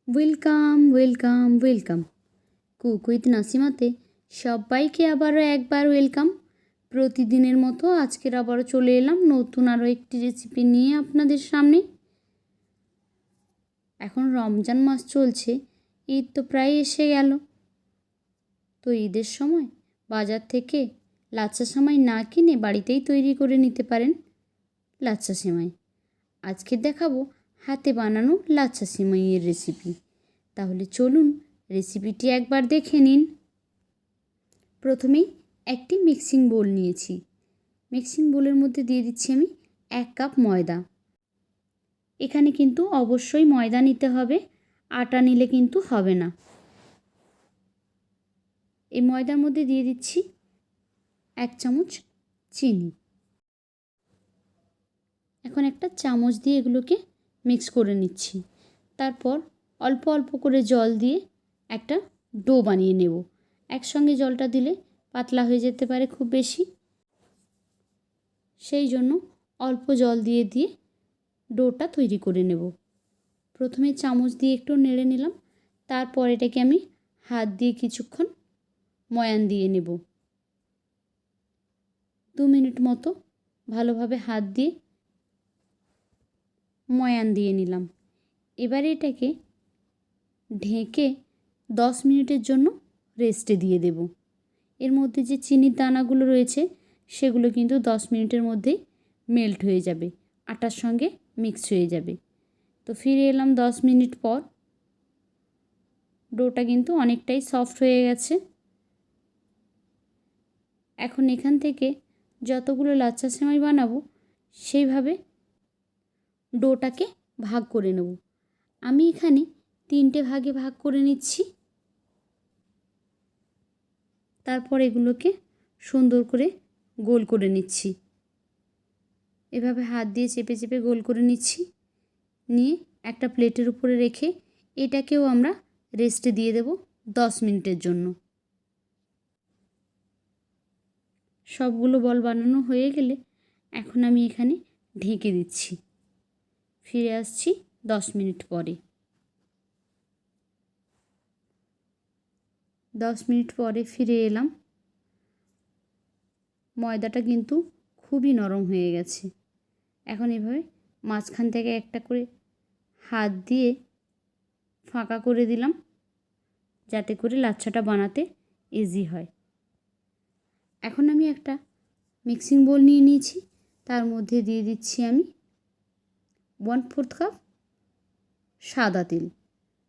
Welcome welcome welcome cook with নাসিমাতে সবাইকে আবারও একবার ওয়েলকাম। প্রতিদিনের মতো আজকের আবারও চলে এলাম নতুন আরও একটি রেসিপি নিয়ে আপনাদের সামনে। এখন রমজান মাস চলছে, ঈদ তো প্রায় এসে গেল। তো ঈদের সময় বাজার থেকে লাচ্ছা সেমাই না কিনে বাড়িতেই তৈরি করে নিতে পারেন লাচ্ছা সেমাই। আজকে দেখাবো হাতে বানানো লাচ্ছা সেমাইয়ের রেসিপি। তাহলে চলুন রেসিপিটি একবার দেখে নিন। প্রথমেই একটি মিক্সিং বোল নিয়েছি। মিক্সিং বোলের মধ্যে দিয়ে দিচ্ছি আমি 1 কাপ ময়দা। এখানে কিন্তু অবশ্যই ময়দা নিতে হবে, আটা নিলে কিন্তু হবে না। এই ময়দার মধ্যে দিয়ে দিচ্ছি 1 চামচ চিনি। এখন একটা চামচ দিয়ে এগুলোকে মিক্স করে নিচ্ছি। তারপর অল্প অল্প করে জল দিয়ে একটা ডো বানিয়ে নেব। একসঙ্গে জলটা দিলে পাতলা হয়ে যেতে পারে খুব বেশি, সেই জন্য অল্প জল দিয়ে দিয়ে ডোটা তৈরি করে নেব। প্রথমে চামচ দিয়ে একটু নেড়ে নিলাম, তারপর এটাকে আমি হাত দিয়ে কিছুক্ষণ ময়ান দিয়ে নেব। 2 মিনিট মতো ভালোভাবে হাত দিয়ে ময়ান দিয়ে নিলাম। এবারে এটাকে ঢেকে 10 মিনিটের জন্য রেস্টে দিয়ে দেব। এর মধ্যে যে চিনির দানাগুলো রয়েছে সেগুলো কিন্তু 10 মিনিটের মধ্যেই মেল্ট হয়ে যাবে, আটার সঙ্গে মিক্স হয়ে যাবে। তো ফিরে এলাম 10 মিনিট পর। ডোটা কিন্তু অনেকটাই সফট হয়ে গেছে। এখন এখান থেকে যতগুলো লাচ্ছা সেমাই বানাবো সেইভাবে ডোটাকে ভাগ করে নেব। আমি এখানে 3টে ভাগে ভাগ করে নিচ্ছি। তারপর এগুলোকে সুন্দর করে গোল করে নিচ্ছি। এভাবে হাত দিয়ে চেপে চেপে গোল করে নিচ্ছি। নিয়ে একটা প্লেটের উপরে রেখে এটাকেও আমরা রেস্টে দিয়ে দেব 10 মিনিটের জন্য। সবগুলো বল বানানো হয়ে গেলে এখন আমি এখানে ঢেকে দিচ্ছি। ফিরে আসছি 10 মিনিট পরে। 10 মিনিট পরে ফিরে এলাম। ময়দাটা কিন্তু খুবই নরম হয়ে গেছে। এখন এভাবে মাঝখান থেকে একটা করে হাত দিয়ে ফাঁকা করে দিলাম, যাতে করে লাচ্ছাটা বানাতে ইজি হয়। এখন আমি একটা মিক্সিং বোল নিয়ে নিয়েছি, তার মধ্যে দিয়ে দিচ্ছি আমি 1/4 কাপ সাদা তেল।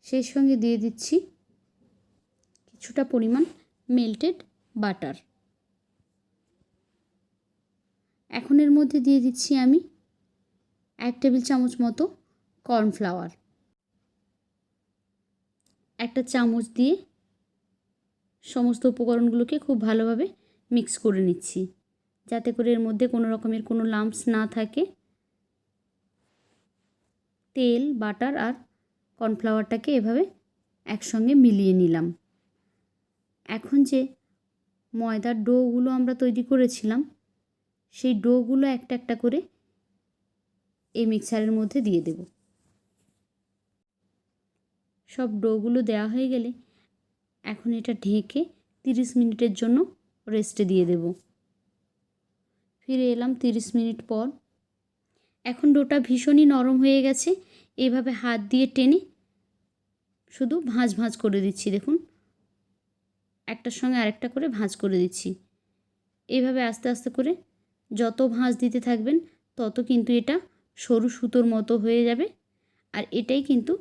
সেই সঙ্গে দিয়ে দিচ্ছি কিছুটা পরিমাণ মেল্টেড বাটার। এখন এর মধ্যে দিয়ে দিচ্ছি আমি 1 টেবিল চামচ মতো কর্নফ্লাওয়ার। একটা চামচ দিয়ে সমস্ত উপকরণগুলোকে খুব ভালোভাবে মিক্স করে নিচ্ছি, যাতে করে এর মধ্যে কোনো রকমের কোনো লাম্পস না থাকে। তেল, বাটার আর কর্নফ্লাওয়ারটাকে এভাবে একসঙ্গে মিলিয়ে নিলাম। এখন যে ময়দার ডোগুলো আমরা তৈরি করেছিলাম সেই ডোগুলো একটা একটা করে এই মিক্সারের মধ্যে দিয়ে দেব। সব ডোগুলো দেওয়া হয়ে গেলে এখন এটা ঢেকে 30 মিনিটের জন্য রেস্টে দিয়ে দেব। ফিরে এলাম 30 মিনিট পর। এখন ডোটা ভীষণই নরম হয়ে গেছে। এইভাবে হাত দিয়ে টেনে শুধু ভাঁজ ভাঁজ করে দিচ্ছি। দেখুন, একটার সঙ্গে আরেকটা করে ভাঁজ করে দিচ্ছি। এইভাবে আস্তে আস্তে করে যত ভাঁজ দিতে থাকবেন তত কিন্তু এটা সরু সুতোর মতো হয়ে যাবে, আর এটাই কিন্তু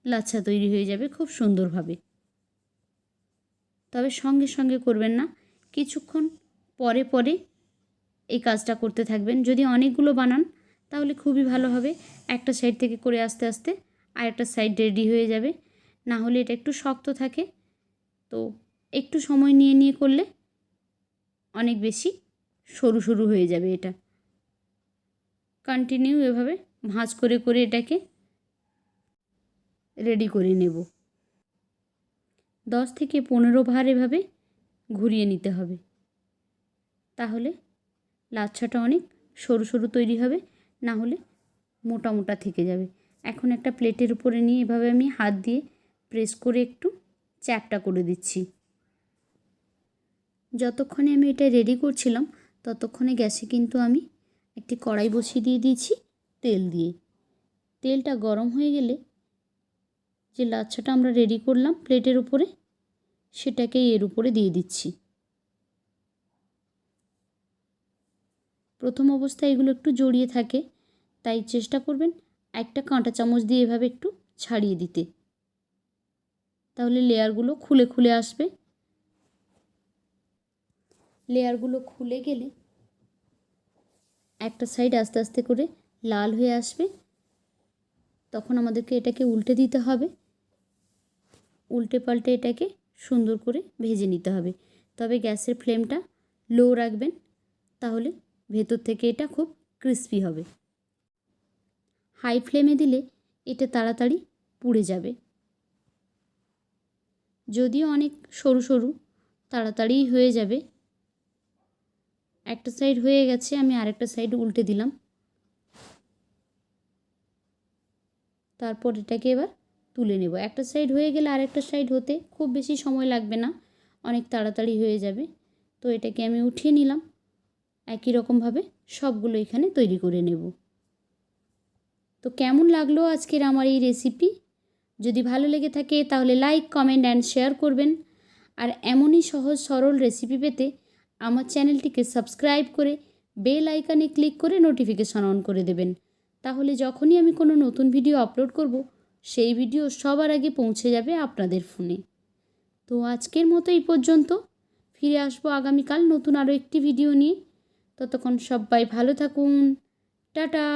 লাচ্ছা তৈরি হয়ে যাবে খুব সুন্দরভাবে। তবে সঙ্গে সঙ্গে করবেন না, কিছুক্ষণ পরে পরে এই কাজটা করতে থাকবেন। যদি অনেকগুলো বানান তাহলে খুবই ভালো হবে। একটা সাইড থেকে করে আস্তে আস্তে আরেকটা সাইড রেডি হয়ে যাবে। না হলে এটা একটু শক্ত থাকে, তো একটু সময় নিয়ে নিয়ে করলে অনেক বেশি সরু সরু হয়ে যাবে। এটা কন্টিনিউ এভাবে ভাঁজ করে করে এটাকে রেডি করে নেব। 10 থেকে 15 ভার এভাবে ঘুরিয়ে নিতে হবে, তাহলে লাচ্ছাটা অনেক সরু সরু তৈরি হবে, না হলে মোটা মোটা থেকে যাবে। এখন একটা প্লেটের উপরে নিয়ে এভাবে আমি হাত দিয়ে প্রেস করে একটু চ্যাপটা করে দিচ্ছি। যতক্ষণে আমি এটা রেডি করছিলাম ততক্ষণে গ্যাসে কিন্তু আমি একটি কড়াই বসিয়ে দিয়েছি তেল দিয়ে। তেলটা গরম হয়ে গেলে যে লাচ্ছাটা আমরা রেডি করলাম প্লেটের উপরে, সেটাকে এর উপরে দিয়ে দিচ্ছি। প্রথম অবস্থায় এগুলো একটু জড়িয়ে থাকে, তাই চেষ্টা করবেন একটা কাঁটা চামচ দিয়ে এভাবে একটু ছাড়িয়ে দিতে, তাহলে লেয়ারগুলো খুলে খুলে আসবে। লেয়ারগুলো খুলে গেলে একটা সাইড আস্তে আস্তে করে লাল হয়ে আসবে, তখন আমাদেরকে এটাকে উল্টে দিতে হবে। উল্টে পাল্টে এটাকে সুন্দর করে ভেজে নিতে হবে, তবে গ্যাসের ফ্লেমটা লো রাখবেন, তাহলে ভেতর থেকে এটা খুব ক্রিস্পি হবে। হাই ফ্লেমে দিলে এটা তাড়াতাড়ি পুড়ে যাবে। যদিও অনেক সরু সরু, তাড়াতাড়ি হয়ে যাবে। একটা সাইড হয়ে গেছে, আমি আরেকটা সাইড উল্টে দিলাম। তারপর এটাকে এবার তুলে নেব। একটা সাইড হয়ে গেলে আরেকটা সাইড হতে খুব বেশি সময় লাগবে না, অনেক তাড়াতাড়ি হয়ে যাবে। তো এটাকে আমি উঠিয়ে নিলাম। একই রকমভাবে সবগুলো এখানে তৈরি করে নেব। তো কেমন লাগলো আজকের আমার এই রেসিপি? যদি ভালো লেগে থাকে তাহলে লাইক, কমেন্ট অ্যান্ড শেয়ার করবেন। আর এমনই সহজ সরল রেসিপি পেতে আমার চ্যানেলটিকে সাবস্ক্রাইব করে বেল আইকনে ক্লিক করে নোটিফিকেশন অন করে দেবেন। তাহলে যখনই আমি কোনো নতুন ভিডিও আপলোড করব, সেই ভিডিও সবার আগে পৌঁছে যাবে আপনাদের ফোনে। তো আজকের মতো এই পর্যন্ত। ফিরে আসবো আগামীকাল নতুন আরও একটি ভিডিও নিয়ে। ততক্ষণ সবাই ভালো থাকুন। টাটা।